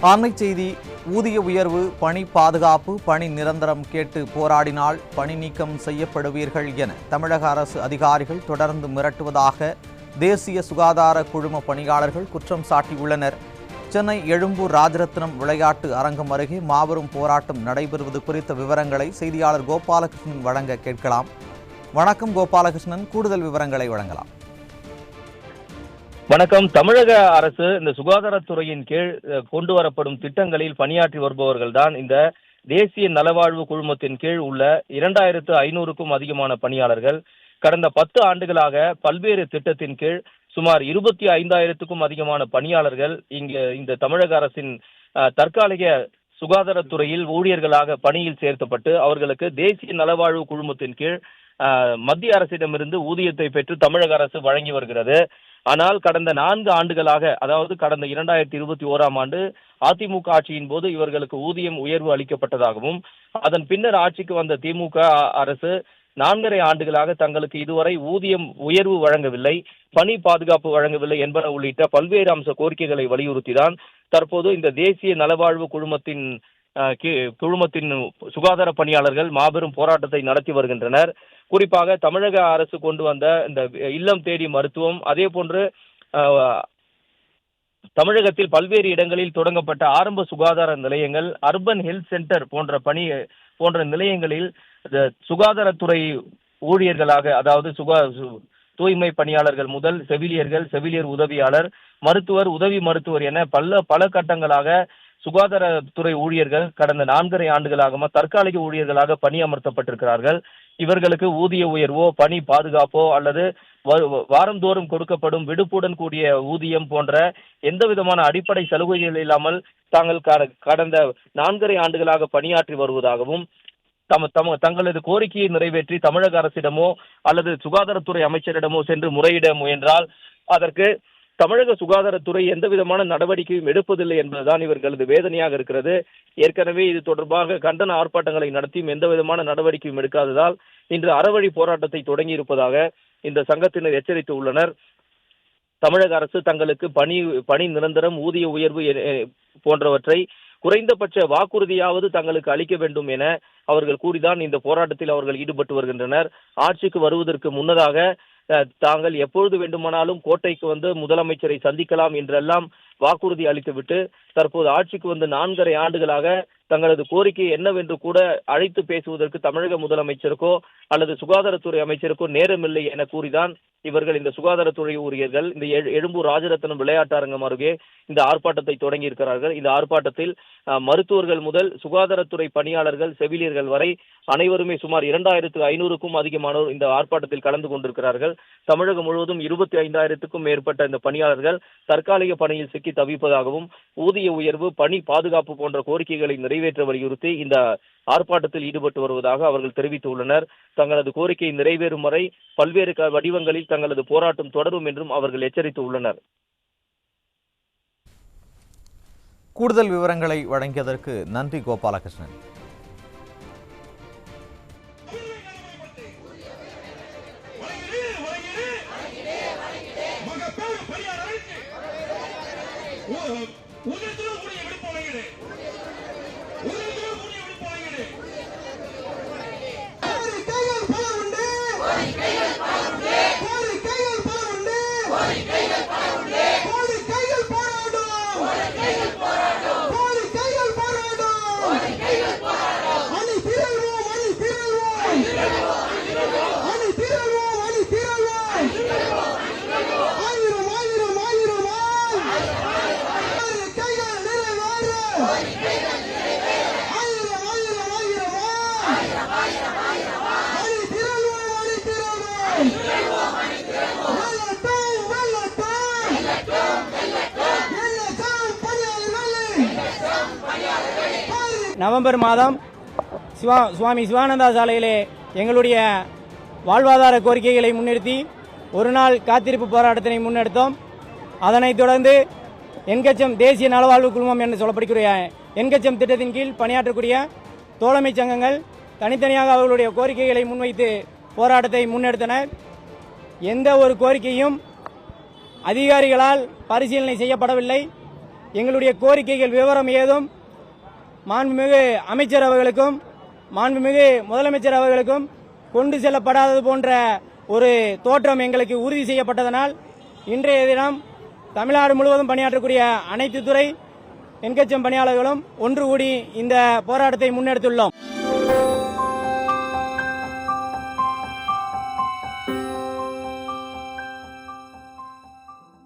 அண்மை செய்தி. ஊதிய உயர்வு, பணி பாதுகாப்பு, பணி நிரந்தரம் கேட்டு போராடினால் பணி நீக்கம் செய்யப்படுவீர்கள் என தமிழக அரசு அதிகாரிகள் தொடர்ந்து மிரட்டுவதாக தேசிய சுகாதார குழும பணியாளர்கள் குற்றம் சாட்டியுள்ளனர். சென்னை எழும்பூர் ராஜரத்னம் விளையாட்டு அரங்கம் அருகே மாபெரும் போராட்டம் நடைபெறுவது குறித்த விவரங்களை செய்தியாளர் கோபாலகிருஷ்ணன் வழங்க கேட்கலாம். வணக்கம் கோபாலகிருஷ்ணன், கூடுதல் விவரங்களை வழங்கலாம். வணக்கம். தமிழக அரசு இந்த சுகாதாரத்துறையின் கீழ் கொண்டு வரப்படும் திட்டங்களில் பணியாற்றி வருபவர்கள் தான் இந்த தேசிய நலவாழ்வு குழுமத்தின் கீழ் உள்ள 2500க்கும் அதிகமான பணியாளர்கள். கடந்த 10 ஆண்டுகளாக பல்வேறு திட்டத்தின் கீழ் சுமார் 25,000க்கும் அதிகமான பணியாளர்கள் இந்த தமிழக அரசின் தற்காலிக சுகாதாரத்துறையில் ஊழியர்களாக பணியில் சேர்க்கப்பட்டு அவர்களுக்கு தேசிய நலவாழ்வு குழுமத்தின் கீழ் மத்திய அரசிடமிருந்து ஊதியத்தை பெற்று தமிழக அரசு வழங்கி வருகிறது. ஆனால் கடந்த 4 ஆண்டுகளாக, அதாவது கடந்த 2021ஆம் ஆண்டு அதிமுக ஆட்சியின் போது இவர்களுக்கு ஊதியம் உயர்வு அளிக்கப்பட்டதாகவும், அதன் பின்னர் ஆட்சிக்கு வந்த திமுக அரசு 4.5 ஆண்டுகளாக தங்களுக்கு இதுவரை ஊதியம் உயர்வு வழங்கவில்லை, பணி பாதுகாப்பு வழங்கவில்லை என்பன உள்ளிட்ட பல்வேறு அம்ச கோரிக்கைகளை வலியுறுத்திதான் தற்போது இந்த தேசிய நலவாழ்வு குழுமத்தின் சுகாதார பணியாளர்கள் மாபெரும் போராட்டத்தை நடத்தி வருகின்றனர். குறிப்பாக தமிழக அரசு கொண்டு வந்த இந்த இல்லம் தேடி மருத்துவம், அதே போன்று தமிழகத்தில் பல்வேறு இடங்களில் தொடங்கப்பட்ட ஆரம்ப சுகாதார நிலையங்கள், அர்பன் ஹெல்த் சென்டர் போன்ற நிலையங்களில் சுகாதாரத்துறை ஊழியர்களாக, அதாவது தூய்மை பணியாளர்கள் முதல் செவிலியர் உதவியாளர், மருத்துவர், உதவி மருத்துவர் என பல கட்டங்களாக சுகாதாரத்துறை ஊழியர்கள் கடந்த 4.5 ஆண்டுகளாக தற்காலிக ஊழியர்களாக பணியமர்த்தப்பட்டிருக்கிறார்கள். இவர்களுக்கு ஊதிய உயர்வோ, பணி பாதுகாப்போ அல்லது வாரந்தோறும் கொடுக்கப்படும் விடுப்புடன் கூடிய ஊதியம் போன்ற எந்த விதமான அடிப்படை சலுகைகள் இல்லாமல் தாங்கள் கடந்த 4.5 ஆண்டுகளாக பணியாற்றி வருவதாகவும், தங்களது கோரிக்கையை நிறைவேற்றி தமிழக அரசிடமோ அல்லது சுகாதாரத்துறை அமைச்சரிடமோ சென்று முறையிட முயன்றால் அதற்கு தமிழக சுகாதாரத்துறை எந்த விதமான நடவடிக்கையும் எடுப்பதில்லை என்பதுதான் இவர்களது வேதனையாக இருக்கிறது. ஏற்கனவே இது தொடர்பாக கண்டன ஆர்ப்பாட்டங்களை நடத்தியும் எந்த விதமான நடவடிக்கையும் எடுக்காததால் இன்று அறவழி போராட்டத்தை தொடங்கி இருப்பதாக இந்த சங்கத்தினர் எச்சரித்து உள்ளனர். தமிழக அரசு தங்களுக்கு பணி நிரந்தரம், ஊதிய உயர்வு போன்றவற்றை குறைந்தபட்ச வாக்குறுதியாவது தங்களுக்கு அளிக்க வேண்டும் என அவர்கள் கூறிதான் இந்த போராட்டத்தில் அவர்கள் ஈடுபட்டு வருகின்றனர். ஆட்சிக்கு வருவதற்கு முன்னதாக தாங்கள் எப்பொழுது வேண்டுமானாலும் கோட்டைக்கு வந்து முதலமைச்சரை சந்திக்கலாம் என்றெல்லாம் வாக்குறுதி அளித்துவிட்டு தற்போது ஆட்சிக்கு வந்து 4.5 ஆண்டுகளாக தங்களது கோரிக்கை என்னவென்று கூட அழைத்து பேசுவதற்கு தமிழக முதலமைச்சருக்கோ அல்லது சுகாதாரத்துறை அமைச்சருக்கோ நேரமில்லை என கூறிதான் இவர்கள் இந்த சுகாதாரத்துறை ஊழியர்கள் இந்த எழும்பூர் ராஜரத்னம் விளையாட்டு அரங்கம் அருகே இந்த ஆர்ப்பாட்டத்தை தொடங்கி இருக்கிறார்கள். இந்த ஆர்ப்பாட்டத்தில் மருத்துவர்கள் முதல் சுகாதாரத்துறை பணியாளர்கள், செவிலியர்கள் வரை அனைவருமே சுமார் 2500க்கும் அதிகமானோர் இந்த ஆர்ப்பாட்டத்தில் கலந்து கொண்டிருக்கிறார்கள். தமிழகம் முழுவதும் 25,000க்கும் மேற்பட்ட இந்த பணியாளர்கள் தற்காலிக பணியில் சிக்கி தவிப்பதாகவும், ஊதிய உயர்வு, பணி பாதுகாப்பு போன்ற கோரிக்கைகளை நிறைவேற்ற வலியுறுத்தி இந்த ஆர்ப்பாட்டத்தில் ஈடுபட்டு வருவதாக அவர்கள் தெரிவித்துள்ளனர். தங்களது கோரிக்கை நிறைவேறும் வரை பல்வேறு வடிவங்களில் தங்களது போராட்டம் தொடரும் என்றும் அவர்கள் எச்சரித்து உள்ளனர். கூடுதல் விவரங்களை வழங்கியதற்கு நன்றி கோபாலகிருஷ்ணன். நவம்பர் மாதம் சுவாமி சிவானந்தா சாலையிலே எங்களுடைய வாழ்வாதார கோரிக்கைகளை முன்னிறுத்தி ஒரு நாள் காத்திருப்பு போராட்டத்தினை முன்னெடுத்தோம். அதனைத் தொடர்ந்து என்கச்சம் தேசிய நலவாழ்வு குழுமம் என்று சொல்லப்படுகிற என்கச்சம் திட்டத்தின் கீழ் பணியாற்றக்கூடிய தோழமை சங்கங்கள் தனித்தனியாக அவர்களுடைய கோரிக்கைகளை முன்வைத்து போராட்டத்தை முன்னெடுத்தனர். எந்த ஒரு கோரிக்கையும் அதிகாரிகளால் பரிசீலனை செய்யப்படவில்லை. எங்களுடைய கோரிக்கைகள் விவரம் ஏதும் மாண்புமிகு அமைச்சர் அவர்களுக்கும் மாண்புமிகு முதலமைச்சர் அவர்களுக்கும் கொண்டு செல்லப்படாதது போன்ற ஒரு தோற்றம் எங்களுக்கு உறுதி செய்யப்பட்டதனால் இன்றைய தினம் தமிழ்நாடு முழுவதும் பணியாற்றக்கூடிய அனைத்து துறை என்கச்சம் பணியாளர்களும் ஒன்று கூடி இந்த போராட்டத்தை முன்னெடுத்துள்ளோம்.